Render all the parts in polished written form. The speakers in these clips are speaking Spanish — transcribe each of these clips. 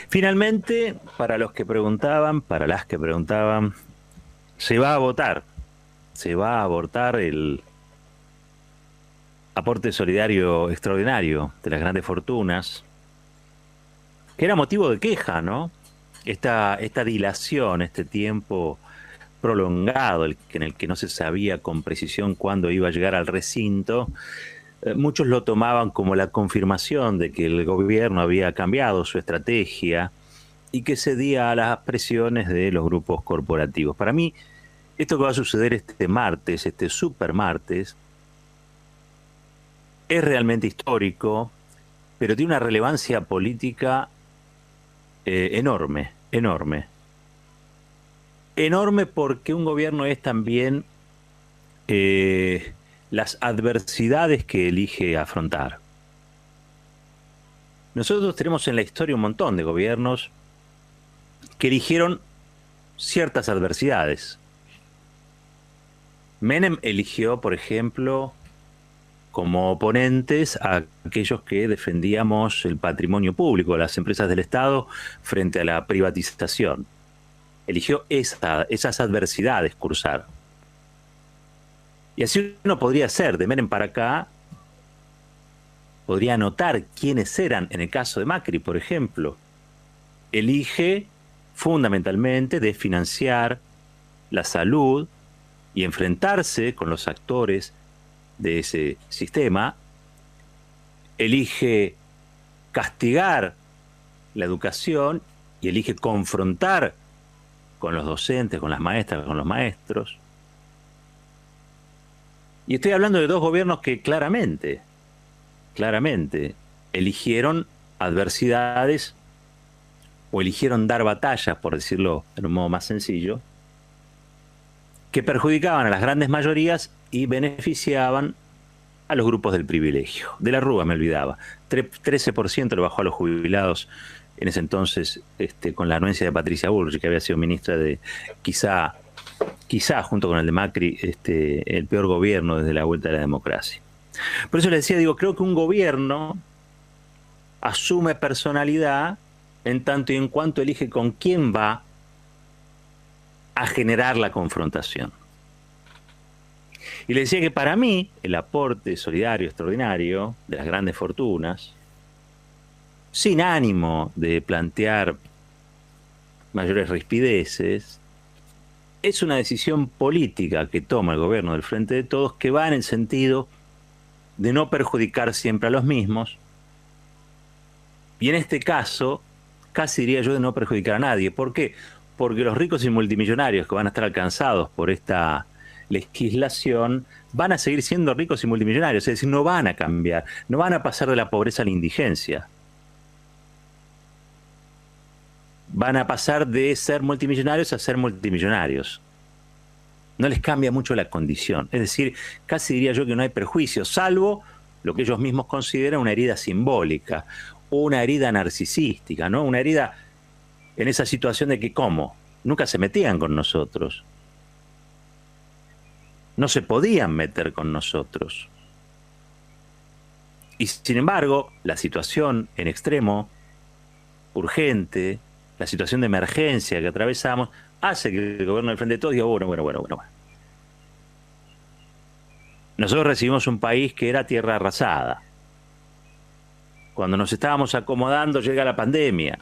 Finalmente, para los que preguntaban, para las que preguntaban, se va a votar, se va a abortar el aporte solidario extraordinario de las grandes fortunas, que era motivo de queja, ¿no? Esta dilación, este tiempo prolongado en el que no se sabía con precisión cuándo iba a llegar al recinto, muchos lo tomaban como la confirmación de que el gobierno había cambiado su estrategia y que cedía a las presiones de los grupos corporativos. Para mí, esto que va a suceder este martes, este super martes, es realmente histórico, pero tiene una relevancia política enorme, enorme. Enorme porque un gobierno es también las adversidades que elige afrontar. Nosotros tenemos en la historia un montón de gobiernos que eligieron ciertas adversidades. Menem eligió, por ejemplo, como oponentes a aquellos que defendíamos el patrimonio público, las empresas del Estado, frente a la privatización. Eligió esas adversidades cursar. Y así uno podría ser, de Menem para acá, podría anotar quiénes eran, en el caso de Macri, por ejemplo. Elige fundamentalmente desfinanciar la salud y enfrentarse con los actores de ese sistema, elige castigar la educación y elige confrontar con los docentes, con las maestras, con los maestros. Y estoy hablando de dos gobiernos que claramente eligieron adversidades o eligieron dar batallas, por decirlo de un modo más sencillo, que perjudicaban a las grandes mayorías y beneficiaban a los grupos del privilegio. De la Rúa me olvidaba. 13% le bajó a los jubilados en ese entonces, con la anuencia de Patricia Bullrich, que había sido ministra de, quizá junto con el de Macri, el peor gobierno desde la vuelta de la democracia. Por eso les decía, digo, creo que un gobierno asume personalidad en tanto y en cuanto elige con quién va a generar la confrontación. Y le decía que para mí el aporte solidario extraordinario de las grandes fortunas, sin ánimo de plantear mayores rispideces, es una decisión política que toma el gobierno del Frente de Todos que va en el sentido de no perjudicar siempre a los mismos, y en este caso, casi diría yo de no perjudicar a nadie. ¿Por qué? Porque los ricos y multimillonarios que van a estar alcanzados por esta legislación van a seguir siendo ricos y multimillonarios, es decir, no van a cambiar, no van a pasar de la pobreza a la indigencia. Van a pasar de ser multimillonarios a ser multimillonarios. No les cambia mucho la condición. Es decir, casi diría yo que no hay perjuicio, salvo lo que ellos mismos consideran una herida simbólica, o una herida narcisística, ¿no? Una herida en esa situación de que, ¿cómo? Nunca se metían con nosotros. No se podían meter con nosotros. Y sin embargo, la situación en extremo, urgente, la situación de emergencia que atravesamos, hace que el gobierno del Frente de Todos diga, bueno. Nosotros recibimos un país que era tierra arrasada. Cuando nos estábamos acomodando llega la pandemia.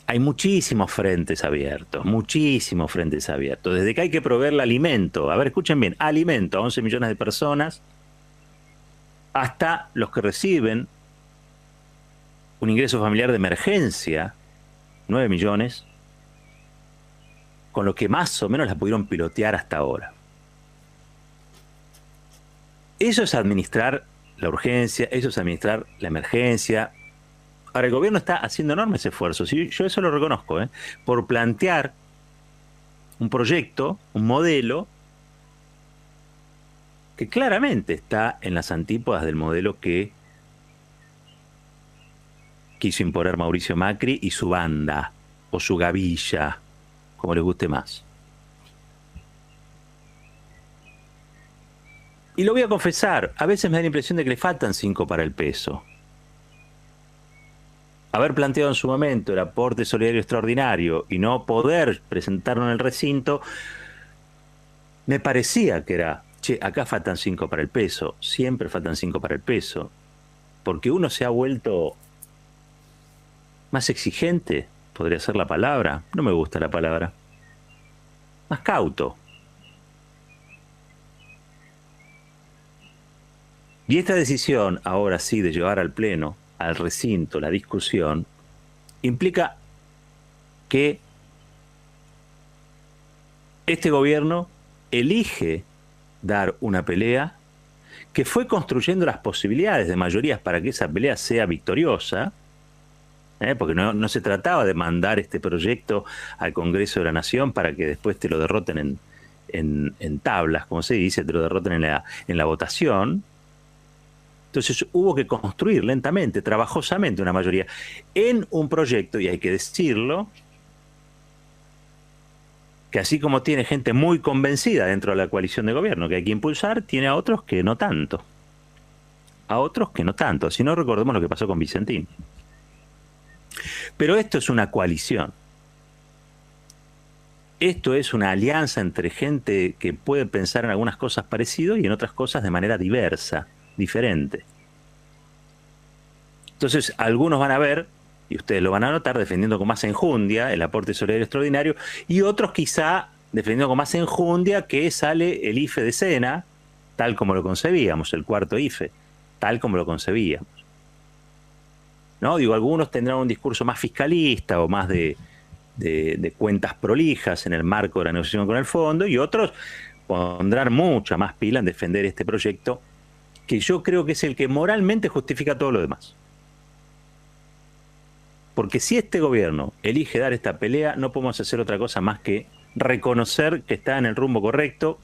Hay muchísimos frentes abiertos, desde que hay que proveerle alimento, a ver, escuchen bien, alimento a 11 millones de personas, hasta los que reciben un ingreso familiar de emergencia, 9 millones, con lo que más o menos la pudieron pilotear hasta ahora. Eso es administrar la urgencia, eso es administrar la emergencia. Ahora, el gobierno está haciendo enormes esfuerzos, y yo eso lo reconozco, por plantear un proyecto, un modelo, que claramente está en las antípodas del modelo que quiso imponer Mauricio Macri y su banda, o su gavilla, como les guste más. Y lo voy a confesar, a veces me da la impresión de que le faltan 5 para el peso. haber planteado en su momento el aporte solidario extraordinario y no poder presentarlo en el recinto, me parecía que era, che, acá faltan 5 para el peso, siempre faltan 5 para el peso, porque uno se ha vuelto más exigente, podría ser la palabra, no me gusta la palabra, más cauto. Y esta decisión, ahora sí, de llevar al Pleno, al recinto, la discusión, implica que este gobierno elige dar una pelea que fue construyendo las posibilidades de mayorías para que esa pelea sea victoriosa, porque no se trataba de mandar este proyecto al Congreso de la Nación para que después te lo derroten en tablas, como se dice, te lo derroten en la votación. Entonces hubo que construir lentamente, trabajosamente una mayoría en un proyecto, y hay que decirlo, que así como tiene gente muy convencida dentro de la coalición de gobierno que hay que impulsar, tiene a otros que no tanto. A otros que no tanto. Si no, recordemos lo que pasó con Vicentín. Pero esto es una coalición. Esto es una alianza entre gente que puede pensar en algunas cosas parecidas y en otras cosas de manera diversa, diferente. Entonces, algunos van a ver, y ustedes lo van a notar, defendiendo con más enjundia el aporte solidario extraordinario, y otros quizá defendiendo con más enjundia que sale el IFE de Sena, tal como lo concebíamos, el cuarto IFE, tal como lo concebíamos. ¿No? Digo, algunos tendrán un discurso más fiscalista o más de cuentas prolijas en el marco de la negociación con el fondo, y otros pondrán mucha más pila en defender este proyecto, que yo creo que es el que moralmente justifica todo lo demás. Porque si este gobierno elige dar esta pelea, no podemos hacer otra cosa más que reconocer que está en el rumbo correcto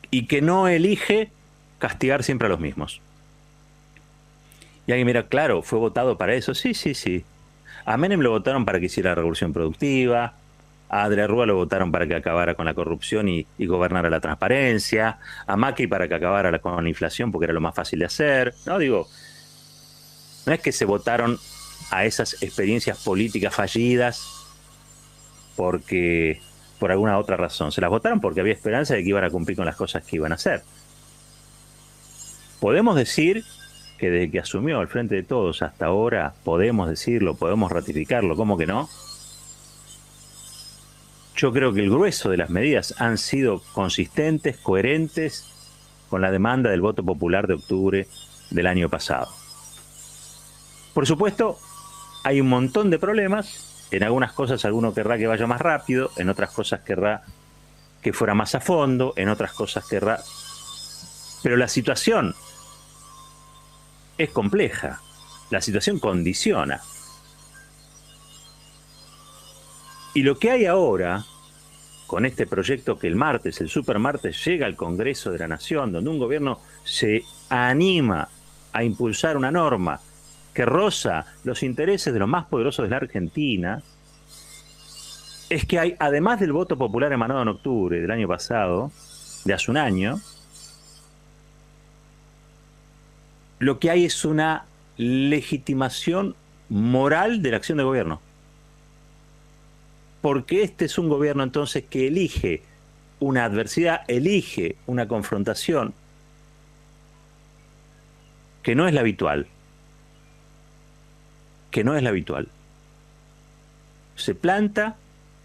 y que no elige castigar siempre a los mismos. Y alguien mira, claro, fue votado para eso. Sí, sí, sí. A Menem lo votaron para que hiciera la revolución productiva. A Adrià Rúa lo votaron para que acabara con la corrupción y gobernara la transparencia. A Macri para que acabara con la inflación porque era lo más fácil de hacer. No, digo, no es que se votaron a esas experiencias políticas fallidas porque por alguna otra razón. Se las votaron porque había esperanza de que iban a cumplir con las cosas que iban a hacer. Podemos decir que desde que asumió al frente de todos hasta ahora, podemos decirlo, podemos ratificarlo, ¿cómo que no? Yo creo que el grueso de las medidas han sido consistentes, coherentes con la demanda del voto popular de octubre del año pasado. Por supuesto, hay un montón de problemas. En algunas cosas alguno querrá que vaya más rápido, en otras cosas querrá que fuera más a fondo, en otras cosas querrá... Pero la situación es compleja, la situación condiciona. Y lo que hay ahora, con este proyecto que el martes, el supermartes, llega al Congreso de la Nación, donde un gobierno se anima a impulsar una norma que roza los intereses de los más poderosos de la Argentina, es que hay, además del voto popular emanado en octubre del año pasado, de hace un año, lo que hay es una legitimación moral de la acción de gobierno. Porque este es un gobierno entonces que elige una adversidad, elige una confrontación que no es la habitual. Que no es la habitual. Se planta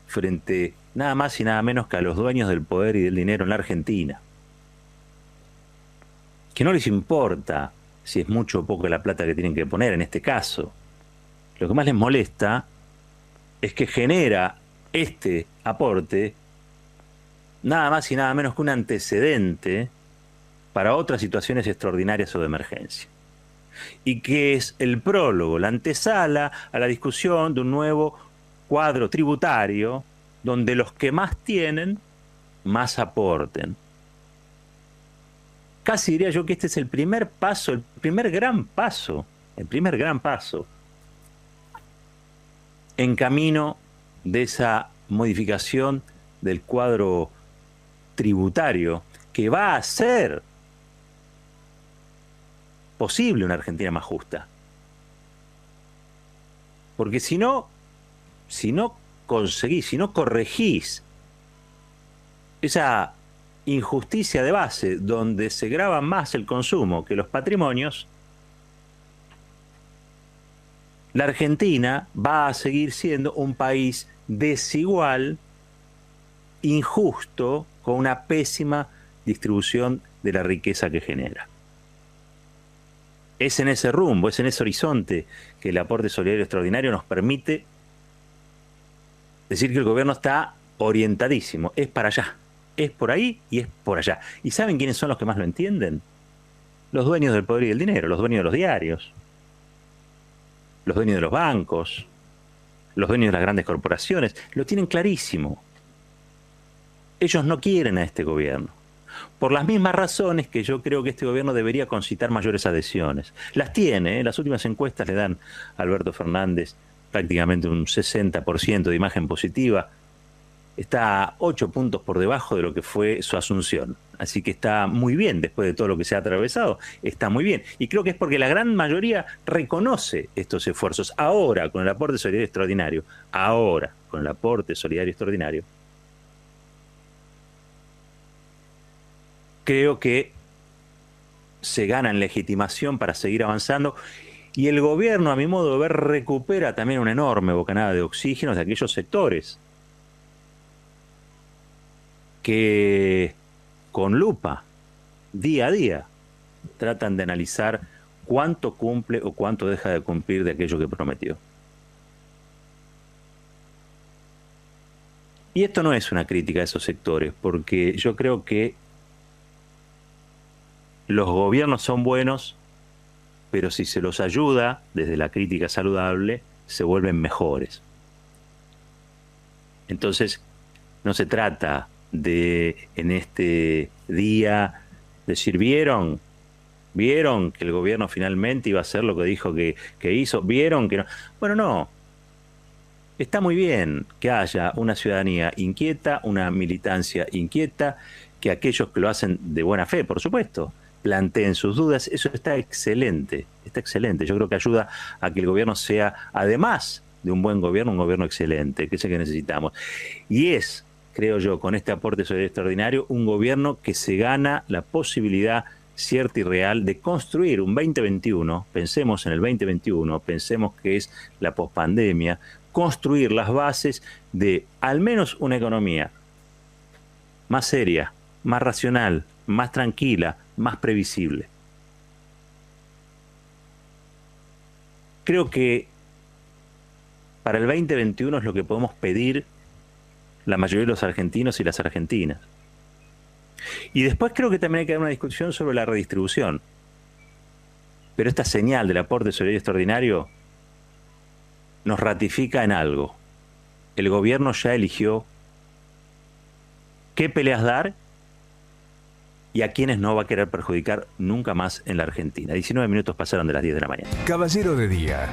frente nada más y nada menos que a los dueños del poder y del dinero en la Argentina. Que no les importa si es mucho o poco la plata que tienen que poner en este caso. Lo que más les molesta es que genera este aporte nada más y nada menos que un antecedente para otras situaciones extraordinarias o de emergencia. Y que es el prólogo, la antesala a la discusión de un nuevo cuadro tributario donde los que más tienen, más aporten. Casi diría yo que este es el primer paso, el primer gran paso en camino de esa modificación del cuadro tributario que va a hacer posible una Argentina más justa. Porque si no conseguís, si no corregís esa injusticia de base donde se grava más el consumo que los patrimonios, la Argentina va a seguir siendo un país desigual, injusto, con una pésima distribución de la riqueza que genera. Es en ese rumbo, es en ese horizonte que el aporte solidario extraordinario nos permite decir que el gobierno está orientadísimo, es para allá, es por ahí y es por allá. ¿Y saben quiénes son los que más lo entienden? Los dueños del poder y del dinero, los dueños de los diarios, los dueños de los bancos, los dueños de las grandes corporaciones, lo tienen clarísimo. Ellos no quieren a este gobierno. Por las mismas razones que yo creo que este gobierno debería concitar mayores adhesiones. Las tiene, ¿eh? Las últimas encuestas le dan a Alberto Fernández prácticamente un 60% de imagen positiva. Está a 8 puntos por debajo de lo que fue su asunción. Así que está muy bien, después de todo lo que se ha atravesado, está muy bien. Y creo que es porque la gran mayoría reconoce estos esfuerzos. Ahora, con el aporte solidario extraordinario, creo que se gana en legitimación para seguir avanzando y el gobierno, a mi modo de ver, recupera también una enorme bocanada de oxígeno de aquellos sectores que con lupa, día a día, tratan de analizar cuánto cumple o cuánto deja de cumplir de aquello que prometió. Y esto no es una crítica a esos sectores, porque yo creo que los gobiernos son buenos, pero si se los ayuda desde la crítica saludable, se vuelven mejores. Entonces, no se trata de, en este día, decir, ¿vieron que el gobierno finalmente iba a hacer lo que dijo que hizo? ¿Vieron que no? Bueno, no. Está muy bien que haya una ciudadanía inquieta, una militancia inquieta, que aquellos que lo hacen de buena fe, por supuesto, planteen sus dudas. Eso está excelente, está excelente. Yo creo que ayuda a que el gobierno sea, además de un buen gobierno, un gobierno excelente, que es el que necesitamos. Y es, creo yo, con este aporte solidario extraordinario, un gobierno que se gana la posibilidad cierta y real de construir un 2021, pensemos en el 2021, pensemos que es la pospandemia, construir las bases de al menos una economía más seria, más racional, más tranquila, más previsible. Creo que para el 2021 es lo que podemos pedir la mayoría de los argentinos y las argentinas. Y después creo que también hay que dar una discusión sobre la redistribución. Pero esta señal del aporte solidario extraordinario nos ratifica en algo. El gobierno ya eligió qué peleas dar y a quienes no va a querer perjudicar nunca más en la Argentina. 19 minutos pasaron de las 10 de la mañana. Caballero de Día.